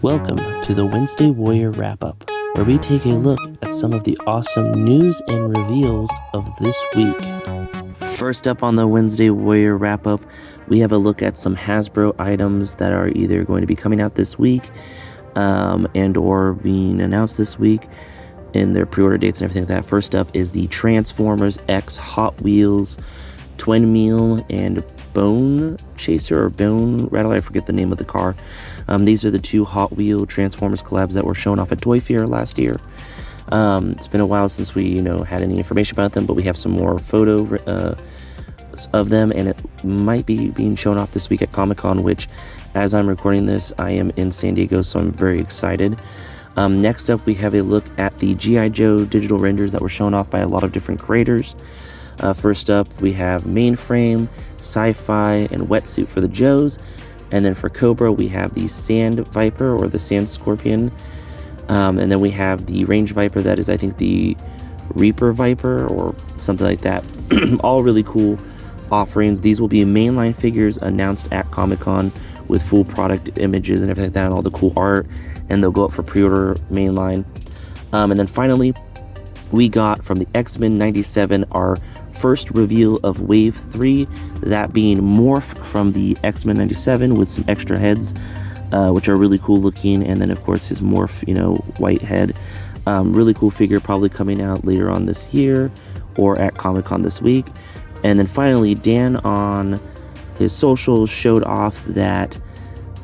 Welcome to the Wednesday Warrior Wrap-Up, where we take a look at some of the awesome news and reveals of this week. First up on the Wednesday Warrior Wrap-Up, we have a look at some Hasbro items that are either going to be coming out this week and or being announced this week in their pre-order dates and everything like that. First up is the Transformers X Hot Wheels Twin Meal and Bone Chaser or Bone Rattler, I forget the name of the car. These are the two Hot Wheel Transformers collabs that were shown off at Toy Fair last year. It's been a while since we, had any information about them, but we have some more photo of them, and it might be being shown off this week at Comic-Con, which, as I'm recording this, I am in San Diego, so I'm very excited. Next up, we have a look at the G.I. Joe digital renders that were shown off by a lot of different creators. First up, we have Mainframe, Sci-Fi, and Wetsuit for the Joes. And then for Cobra, we have the Sand Viper or the Sand Scorpion. And then we have the Range Viper that is, I think, the Reaper Viper or something like that. All really cool offerings. These will be mainline figures announced at Comic-Con with full product images and everything like that and all the cool art. And they'll go up for pre-order mainline. And then finally, we got from the X-Men 97 our first reveal of Wave 3, that being Morph from the X-Men 97 with some extra heads, which are really cool looking, and then of course his Morph, white head. Really cool figure, probably coming out later on this year or at Comic-Con this week. And then finally, Dan on his socials showed off that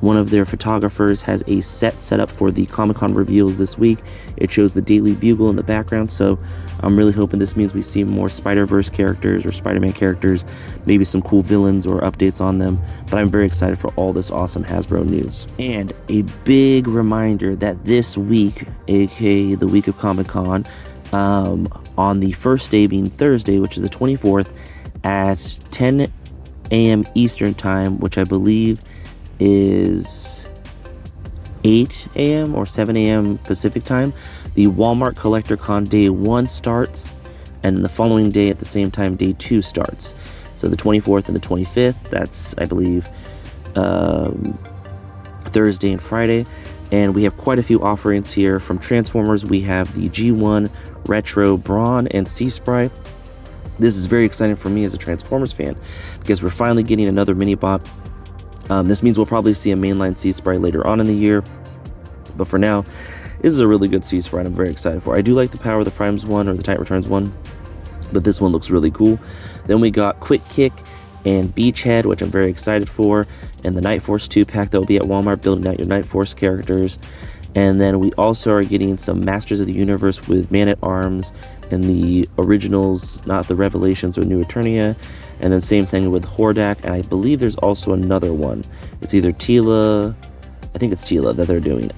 one of their photographers has a set up for the Comic-Con reveals this week. It shows the Daily Bugle in the background, so I'm really hoping this means we see more Spider-Verse characters or Spider-Man characters, maybe some cool villains or updates on them, but I'm very excited for all this awesome Hasbro news. And a big reminder that this week, aka the week of Comic-Con, on the first day being Thursday, which is the 24th, at 10 a.m. Eastern Time, which I believe is 8 a.m. or 7 a.m. Pacific Time, the Walmart Collector Con Day 1 starts, and the following day at the same time, Day 2 starts. So the 24th and the 25th, that's, I believe, Thursday and Friday. And we have quite a few offerings here. From Transformers, we have the G1 Retro Brawn and Sea Sprite. This is very exciting for me as a Transformers fan, because we're finally getting another mini-bot. This means we'll probably see a mainline Sea Sprite later on in the year, but for now, this is a really good Sea Sprite I'm very excited for. I do like the Power of the Primes one or the Titan Returns one, but this one looks really cool. Then we got Quick Kick and Beachhead, which I'm very excited for, and the Night Force 2-pack that will be at Walmart, building out your Night Force characters. And then we also are getting some Masters of the Universe with Man-at-Arms and the originals, not the Revelations or New Eternia. And then same thing with Hordak, and I believe there's also another one. It's either Tila, I think it's Tila that they're doing.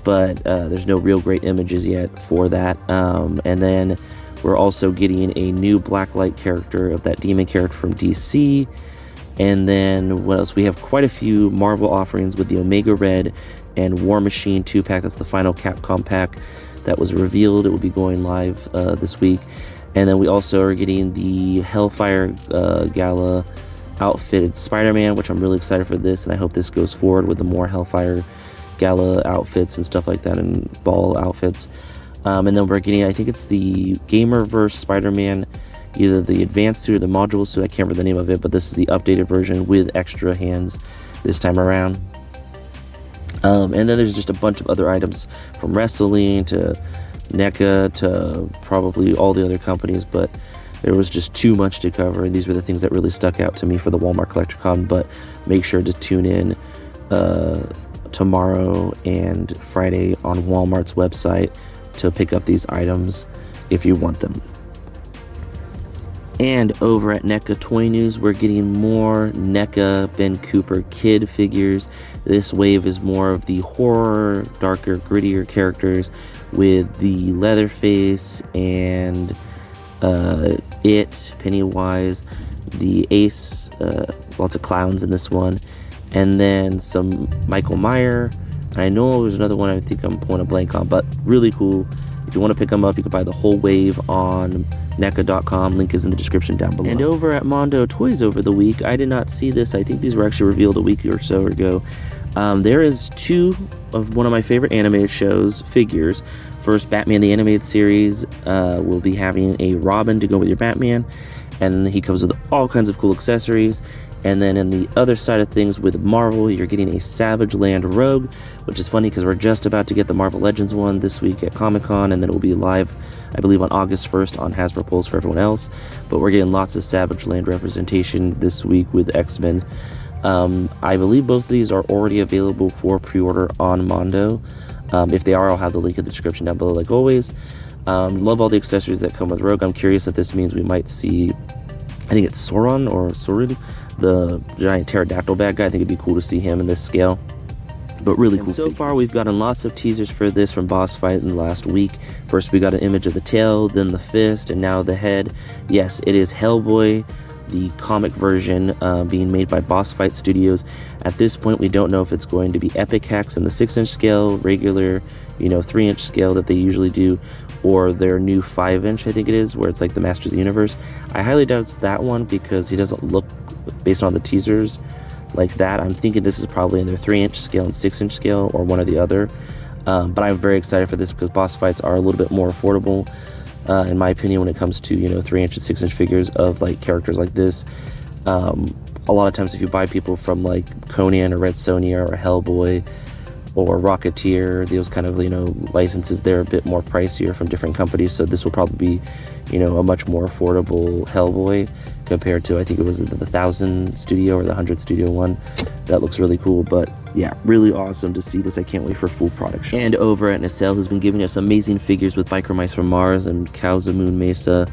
But there's no real great images yet for that. And then we're also getting a new Blacklight character of that demon character from DC. And then what else? We have quite a few Marvel offerings with the Omega Red and War Machine 2-pack. That's the final Capcom pack that was revealed. It will be going live this week. And then we also are getting the Hellfire Gala outfitted Spider-Man, which I'm really excited for this, and I hope this goes forward with the more Hellfire Gala outfits and stuff like that, and ball outfits. And then we're getting, I think it's the Gamerverse Spider-Man, either the advanced suit or the module suit, I can't remember the name of it, but this is the updated version with extra hands this time around. And then there's just a bunch of other items, from wrestling to NECA to probably all the other companies, but there was just too much to cover, and these were the things that really stuck out to me for the Walmart Collector Con. But make sure to tune in tomorrow and Friday on Walmart's website to pick up these items if you want them. And over at NECA Toy News, we're getting more NECA Ben Cooper Kid figures. This wave is more of the horror, darker, grittier characters with the Leatherface and Pennywise, the Ace, lots of clowns in this one, and then some Michael Myers. And I know there's another one I think I'm pulling a blank on, but really cool. If you want to pick them up, you can buy the whole wave on NECA.com. Link is in the description down below. And over at Mondo Toys over the week, I did not see this. I think these were actually revealed a week or so ago. There is two of one of my favorite animated shows figures. First, Batman the Animated Series will be having a Robin to go with your Batman, and he comes with all kinds of cool accessories. And then in the other side of things with Marvel, you're getting a Savage Land Rogue, which is funny because we're just about to get the Marvel Legends one this week at Comic-Con, and then it will be live, I believe, on August 1st on Hasbro Pulse for everyone else. But we're getting lots of Savage Land representation this week with X-Men. I believe both of these are already available for pre-order on Mondo. If they are, I'll have the link in the description down below like always. Love all the accessories that come with Rogue. I'm curious if this means we might see, I think it's Sauron or Sauron, the giant pterodactyl bad guy. I think it'd be cool to see him in this scale. But really cool. So far, we've gotten lots of teasers for this from Boss Fight in the last week. First, we got an image of the tail, then the fist, and now the head. Yes, it is Hellboy, the comic version, being made by Boss Fight Studios. At this point, we don't know if it's going to be Epic Hacks in the 6-inch scale, regular, 3-inch scale that they usually do, or their new 5-inch, I think it is, where it's like the Masters of the Universe. I highly doubt it's that one because he doesn't look, based on the teasers, like that. I'm thinking this is probably in their 3-inch scale and 6-inch scale, or one or the other. But I'm very excited for this because boss fights are a little bit more affordable, in my opinion, when it comes to 3-inch and 6-inch figures of like characters like this. A lot of times, if you buy people from like Conan or Red Sonja or Hellboy or Rocketeer, those kind of licenses, they're a bit more pricier from different companies. So this will probably be a much more affordable Hellboy compared to, I think it was the 1000 studio or the 100 studio one. That looks really cool. But yeah, really awesome to see this. I can't wait for full product. And over at Nacelle, who's been giving us amazing figures with Biker Mice from Mars and Cows of Moon Mesa,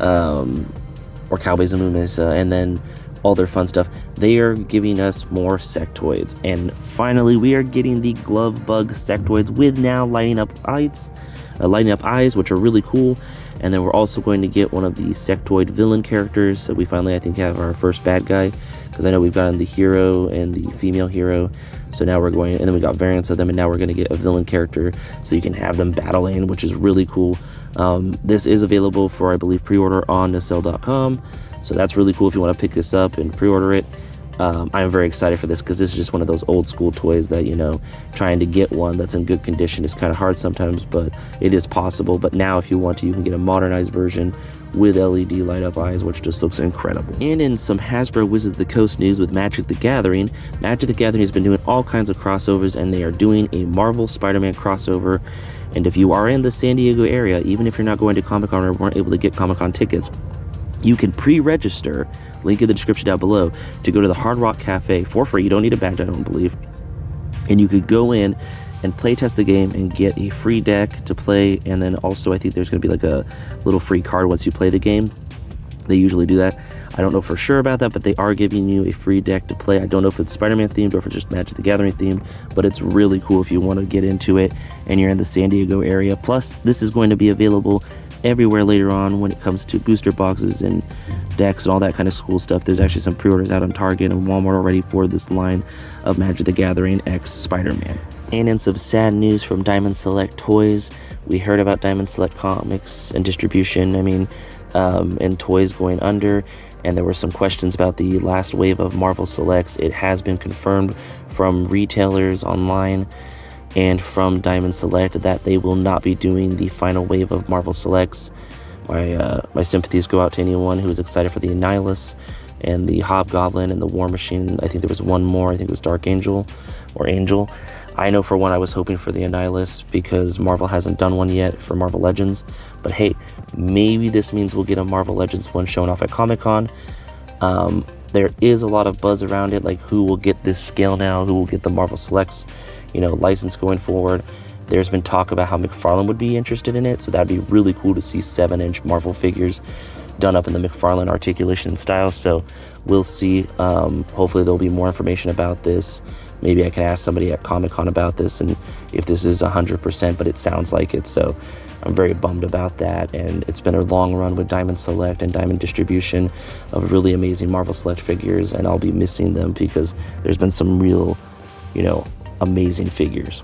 or Cowboys of Moon Mesa, and then all their fun stuff. They are giving us more sectoids, and finally we are getting the glove bug sectoids with now lighting up eyes, which are really cool. And then we're also going to get one of the sectoid villain characters. So we finally, I think, have our first bad guy, because I know we've gotten the hero and the female hero. So now we're going, and then we got variants of them, and now we're going to get a villain character so you can have them battling, which is really cool. This is available for, I believe, pre-order on Nacelle.com. So that's really cool if you want to pick this up and pre-order it. I'm very excited for this because this is just one of those old school toys that, trying to get one that's in good condition is kind of hard sometimes, but it is possible. But now if you want to, you can get a modernized version with LED light up eyes, which just looks incredible. And in some Hasbro Wizards of the Coast news with Magic the Gathering has been doing all kinds of crossovers, and they are doing a Marvel Spider-Man crossover. And if you are in the San Diego area, even if you're not going to Comic-Con or weren't able to get Comic-Con tickets, you can pre-register, link in the description down below, to go to the Hard Rock Cafe for free. You don't need a badge, I don't believe. And you could go in and play test the game and get a free deck to play. And then also, I think there's going to be like a little free card once you play the game. They usually do that. I don't know for sure about that, but they are giving you a free deck to play. I don't know if it's Spider-Man themed or if it's just Magic the Gathering themed, but it's really cool if you want to get into it and you're in the San Diego area. Plus, this is going to be available everywhere later on when it comes to booster boxes and decks and all that kind of cool stuff. There's actually some pre-orders out on Target and Walmart already for this line of Magic the Gathering X Spider-Man. And in some sad news from Diamond Select Toys, we heard about Diamond Select Comics and distribution, and toys going under, and there were some questions about the last wave of Marvel Selects. It has been confirmed from retailers online and from Diamond Select that they will not be doing the final wave of Marvel Selects. My sympathies go out to anyone who is excited for the Annihilus and the Hobgoblin and the War Machine. I think there was one more. I think it was Dark Angel or Angel. I know for one I was hoping for the Annihilus because Marvel hasn't done one yet for Marvel Legends. But hey, maybe this means we'll get a Marvel Legends one shown off at Comic-Con. There is a lot of buzz around it, like who will get this scale now, who will get the Marvel Selects, license going forward. There's been talk about how McFarlane would be interested in it, so that'd be really cool to see 7-inch Marvel figures done up in the McFarlane articulation style. So we'll see. Hopefully there'll be more information about this. Maybe I can ask somebody at Comic-Con about this and if this is 100%, but it sounds like it. So I'm very bummed about that. And it's been a long run with Diamond Select and Diamond Distribution of really amazing Marvel Select figures, and I'll be missing them because there's been some real, amazing figures.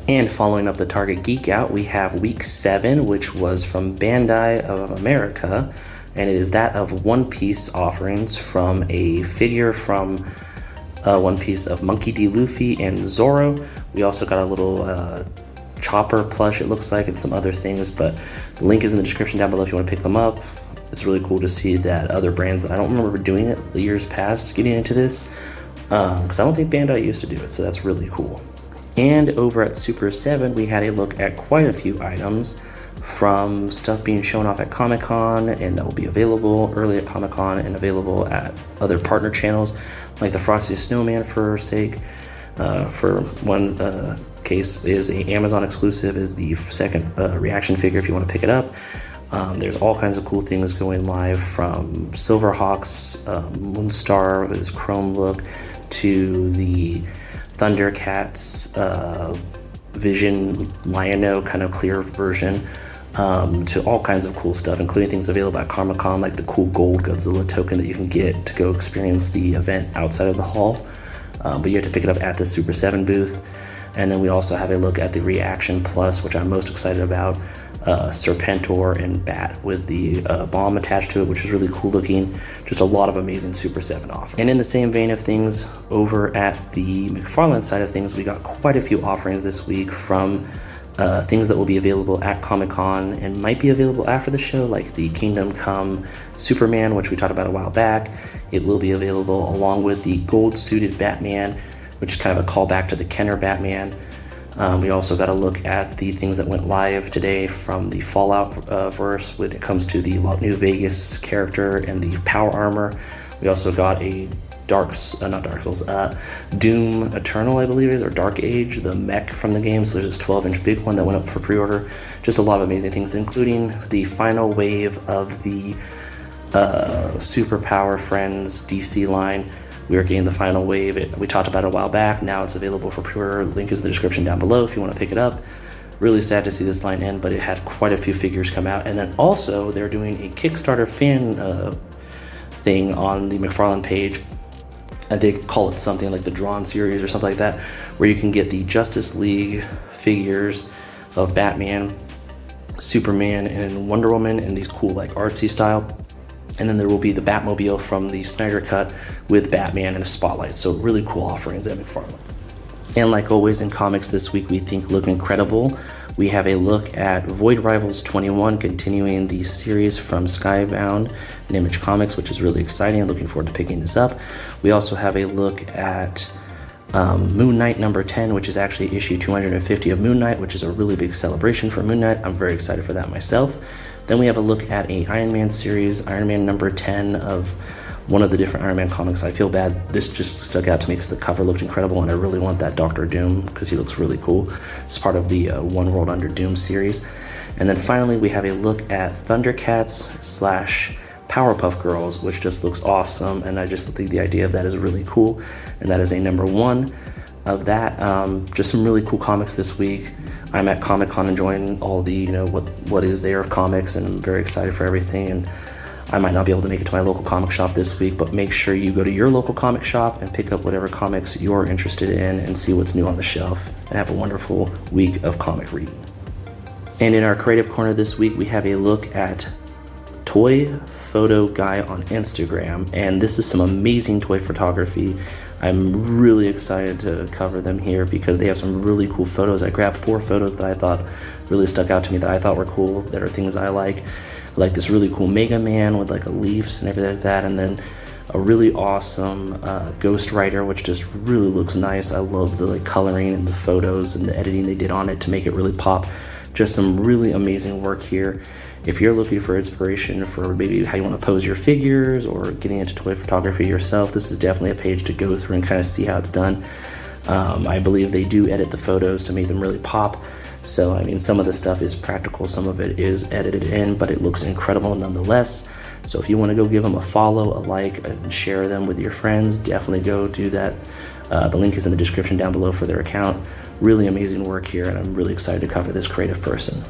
And following up the Target Geek Out, we have Week 7, which was from Bandai of America, and it is that of One Piece offerings from a figure from one piece of Monkey D. Luffy and Zoro. We also got a little Chopper plush, it looks like, and some other things, but the link is in the description down below if you want to pick them up. It's really cool to see that other brands that I don't remember doing it the years past getting into this, because I don't think Bandai used to do it, so that's really cool. And over at Super 7, we had a look at quite a few items from stuff being shown off at Comic-Con, and that will be available early at Comic-Con and available at other partner channels, like the Frosty Snowman for sake. For one case is a Amazon exclusive, is the second reaction figure if you want to pick it up. There's all kinds of cool things going live, from Silverhawks, Moonstar with his chrome look, to the Thundercats Vision Lion-O kind of clear version, to all kinds of cool stuff, including things available at Comic-Con, like the cool gold Godzilla token that you can get to go experience the event outside of the hall. But you have to pick it up at the Super 7 booth. And then we also have a look at the Reaction Plus, which I'm most excited about. Serpentor and Bat with the bomb attached to it, which is really cool looking. Just a lot of amazing Super 7 offers. And in the same vein of things, over at the McFarlane side of things, we got quite a few offerings this week from things that will be available at Comic-Con and might be available after the show, like the Kingdom Come Superman, which we talked about a while back. It will be available along with the gold-suited Batman, which is kind of a callback to the Kenner Batman. We also got a look at the things that went live today from the Fallout verse when it comes to the New Vegas character and the power armor. We also got a Doom Eternal, I believe it is, or Dark Age, the mech from the game. So there's this 12-inch big one that went up for pre-order. Just a lot of amazing things, including the final wave of the Superpower Friends DC line. We are getting the final wave. We talked about it a while back. Now it's available for pre-order. Link is in the description down below if you want to pick it up. Really sad to see this line end, but it had quite a few figures come out. And then also they're doing a Kickstarter fan thing on the McFarlane page. And they call it something like the Drawn series or something like that, where you can get the Justice League figures of Batman, Superman, and Wonder Woman in these cool like artsy style. And then there will be the Batmobile from the Snyder Cut with Batman and a spotlight. So really cool offerings at McFarlane. And like always in comics this week, we think look incredible. We have a look at Void Rivals 21, continuing the series from Skybound and Image Comics, which is really exciting. Looking forward to picking this up. We also have a look at Moon Knight number 10, which is actually issue 250 of Moon Knight, which is a really big celebration for Moon Knight. I'm very excited for that myself. Then we have a look at a Iron Man series, Iron Man number 10 of one of the different Iron Man comics. I feel bad. This just stuck out to me because the cover looked incredible, and I really want that Dr. Doom because he looks really cool. It's part of the One World Under Doom series. And then finally, we have a look at Thundercats / Powerpuff Girls, which just looks awesome, and I just think the idea of that is really cool. And that is a number 1 of that. Just some really cool comics this week. I'm at Comic-Con enjoying all the, what is there of comics, and I'm very excited for everything. And I might not be able to make it to my local comic shop this week, but make sure you go to your local comic shop and pick up whatever comics you're interested in and see what's new on the shelf, and have a wonderful week of comic reading. And in our creative corner this week, we have a look at Toy Photo Guy on Instagram, and this is some amazing toy photography. I'm really excited to cover them here because they have some really cool photos. I grabbed 4 photos that I thought really stuck out to me, that I thought were cool, that are things I like this really cool Mega Man with like a leaves and everything like that, and then a really awesome Ghost Rider, which just really looks nice. I love the coloring and the photos and the editing they did on it to make it really pop. Just some really amazing work here. If you're looking for inspiration for maybe how you want to pose your figures or getting into toy photography yourself, this is definitely a page to go through and kind of see how it's done. I believe they do edit the photos to make them really pop. So, I mean, some of the stuff is practical, some of it is edited in, but it looks incredible nonetheless. So if you want to go give them a follow, a like, and share them with your friends, definitely go do that. The link is in the description down below for their account. Really amazing work here, and I'm really excited to cover this creative person.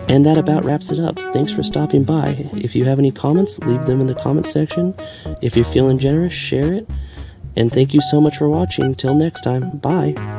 And that about wraps it up. Thanks for stopping by. If you have any comments, leave them in the comment section. If you're feeling generous, share it. And thank you so much for watching. Till next time, bye.